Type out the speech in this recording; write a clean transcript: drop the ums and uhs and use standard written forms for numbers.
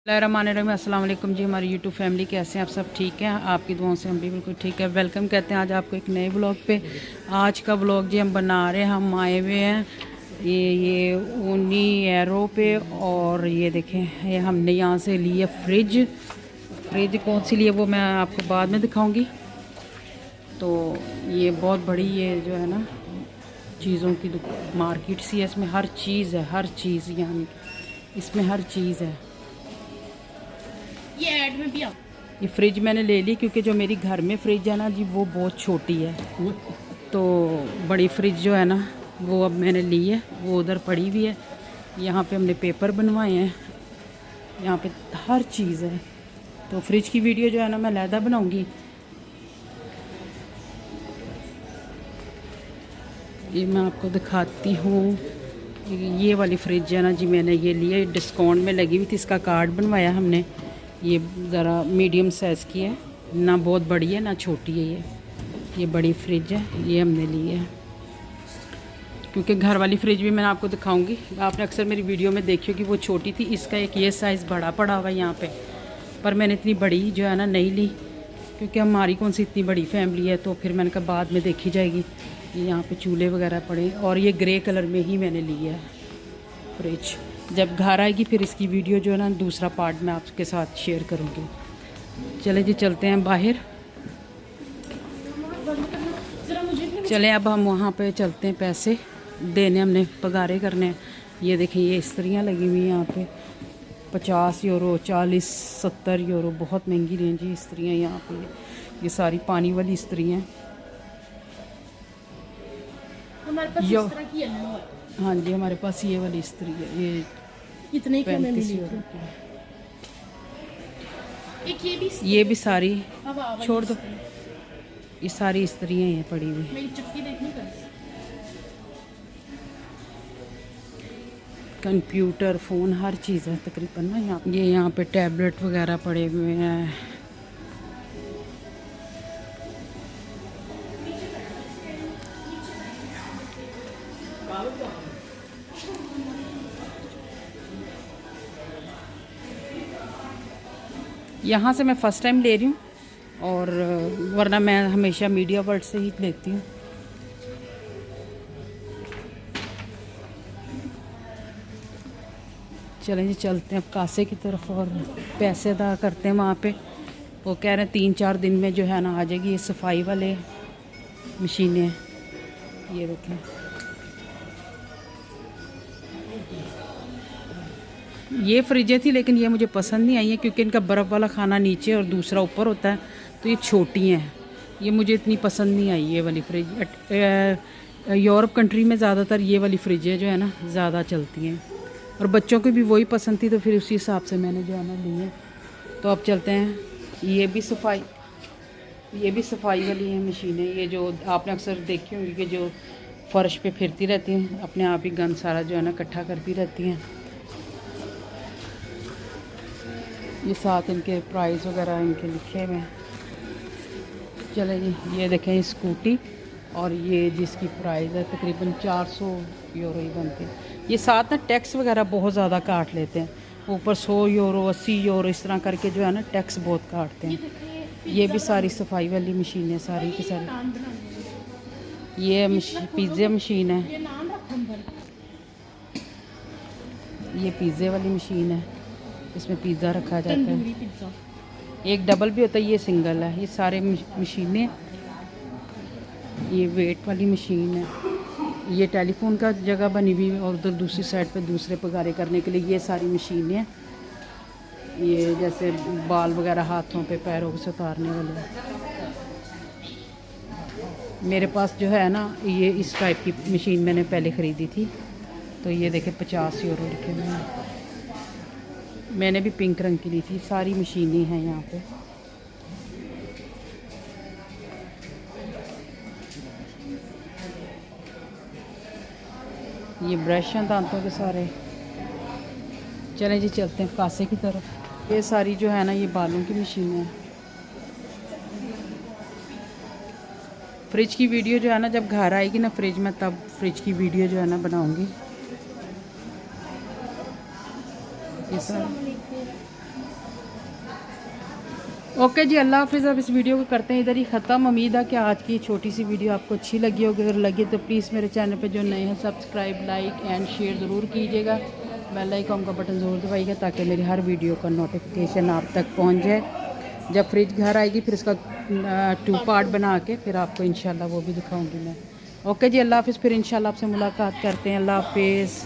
बिस्मिल्लाहिर्रहमानिर्रहीम। अस्सलाम वालेकुम जी। हमारी यूट्यूब फैमिली कैसे हैं आप सब? ठीक हैं? आपकी दुआओं से हम भी बिल्कुल ठीक है। वेलकम कहते हैं आज आपको एक नए ब्लॉग पे। आज का ब्लॉग जी हम बना रहे हैं, हम आए हुए हैं ये ऊनी एरो पे। और ये देखें, ये हमने यहाँ से ली है फ्रिज कौन सी ली है वो मैं आपको बाद में दिखाऊंगी। तो ये बहुत बड़ी ये जो है ना चीज़ों की मार्केट सी है, इसमें हर चीज़ है, हर चीज़ यानी इसमें हर चीज़ है। ये ऐड में भी आ। ये फ्रिज मैंने ले ली क्योंकि जो मेरी घर में फ्रिज है ना जी वो बहुत छोटी है, तो बड़ी फ्रिज जो है ना वो अब मैंने ली है, वो उधर पड़ी हुई है। यहाँ पे हमने पेपर बनवाए हैं, यहाँ पे हर चीज़ है। तो फ्रिज की वीडियो जो है ना मैं अलहदा बनाऊँगी। ये मैं आपको दिखाती हूँ। ये वाली फ्रिज है ना जी, मैंने ये लिया, डिस्काउंट में लगी हुई थी, इसका कार्ड बनवाया हमने। ये ज़रा मीडियम साइज़ की है, ना बहुत बड़ी है ना छोटी है। ये बड़ी फ्रिज है, ये हमने ली है क्योंकि घर वाली फ्रिज भी मैंने आपको दिखाऊंगी। आपने अक्सर मेरी वीडियो में देखी होगी, वो छोटी थी। इसका एक ये साइज़ बड़ा पड़ा हुआ है यहाँ पे, पर मैंने इतनी बड़ी जो है ना नहीं ली क्योंकि हमारी कौन सी इतनी बड़ी फैमिली है। तो फिर मैंने कहा बाद में देखी जाएगी। यहाँ पे चूल्हे वगैरह पड़े, और ये ग्रे कलर में ही मैंने ली है फ्रिज। जब घर आएगी फिर इसकी वीडियो जो है ना दूसरा पार्ट मैं आपके साथ शेयर करूँगी। चले जी चलते हैं बाहर। चलें अब हम वहाँ पे चलते हैं, पैसे देने हमने, पगारे करने। ये देखिए ये इस्त्रियाँ लगी हुई हैं यहाँ पे, 50 यूरो, 40, 70 यूरो, बहुत महंगी रेंज है इस्त्रियाँ यहाँ पे। ये सारी पानी वाली इस्त्रियाँ हमारे पास इस तरह की है ना। हाँ जी, हमारे पास ये वाली इस्त्री है, ये कितने की हमें 35 मिली यूरो थी? की। एक ये भी सारी अब छोड़ दो, ये सारी इस्त्रियाँ हैं पड़ी हुई। मेरी चुटकी देखनी कर। कंप्यूटर, फ़ोन, हर चीज़ है तकरीबन ना यहाँ। ये यहाँ पे टैबलेट वगैरह पड़े हुए हैं। यहाँ से मैं फ़र्स्ट टाइम ले रही हूँ, और वरना मैं हमेशा मीडिया वर्ल्ड से ही लेती हूँ। चलें जी चलते हैं अब कासे की तरफ और पैसे अदा करते हैं वहाँ पे। वो कह रहे हैं 3-4 दिन में जो है ना आ जाएगी ये सफाई वाले मशीनें। ये देखें, ये फ्रिजें थी लेकिन ये मुझे पसंद नहीं आई है क्योंकि इनका बर्फ़ वाला खाना नीचे और दूसरा ऊपर होता है, तो ये छोटी हैं, ये मुझे इतनी पसंद नहीं आई ये वाली फ्रिज। यूरोप कंट्री में ज़्यादातर ये वाली फ्रिजें जो है ना ज़्यादा चलती हैं, और बच्चों को भी वही पसंद थी, तो फिर उसी हिसाब से मैंने जो है ना ली है। तो अब चलते हैं। ये भी सफाई वाली है मशीनें, ये जो आपने अक्सर देखी होंगी कि जो फ़र्श पे फिरती रहती हैं, अपने आप ही गंद सारा जो है ना इकट्ठा करती रहती हैं। ये साथ इनके प्राइस वगैरह इनके लिखे हुए हैं। चले जी, ये देखें स्कूटी, और ये जिसकी प्राइस है तकरीबन 400 यूरो ही बनती है। ये साथ ना टैक्स वगैरह बहुत ज़्यादा काट लेते हैं, ऊपर 100 यूरो, 80 यूरो इस तरह करके जो है ना टैक्स बहुत काटते हैं। ये भी सारी सफाई वाली मशीन है, सारी की सारी। ये पिज़्ज़ा मशीन है, ये पिज़्ज़े वाली मशीन है, इसमें पिज़्ज़ा रखा जाता है। एक डबल भी होता है, ये सिंगल है। ये सारे मशीनें, ये वेट वाली मशीन है, ये टेलीफोन का जगह बनी हुई है, और उधर दूसरी साइड पे दूसरे पगारे करने के लिए ये सारी मशीनें हैं। ये जैसे बाल वगैरह हाथों पे पैरों से उतारने वाले। मेरे पास जो है ना ये इस टाइप की मशीन मैंने पहले ख़रीदी थी, तो ये देखे 50 यूरो लिखे हुए हैं। मैंने भी पिंक रंग की ली थी। सारी मशीनें हैं यहाँ पे। ये ब्रश हैं दांतों के सारे। चलें जी चलते हैं कासे की तरफ। ये सारी जो है ना ये बालों की मशीनें हैं। फ्रिज की वीडियो जो है ना जब घर आएगी ना फ्रिज में, तब फ्रिज की वीडियो जो है ना बनाऊंगी। ये सब ओके जी, अल्लाह हाफिज़। अब इस वीडियो को करते हैं इधर ही ख़त्म। उम्मीद है कि आज की छोटी सी वीडियो आपको अच्छी लगी होगी। अगर लगी तो प्लीज़ मेरे चैनल पे जो नए हैं सब्सक्राइब, लाइक एंड शेयर ज़रूर कीजिएगा। बेल आइकन का बटन ज़रूर दबाइएगा ताकि मेरी हर वीडियो का नोटिफिकेशन आप तक पहुँच जाए। जब फ्रिज घर आएगी फिर इसका 2 पार्ट बना के फिर आपको इंशाल्लाह वो भी दिखाऊँगी मैं। ओके जी, अल्लाह हाफिज़। फिर इंशाल्लाह आपसे मुलाकात करते हैं। अल्लाह हाफिज़।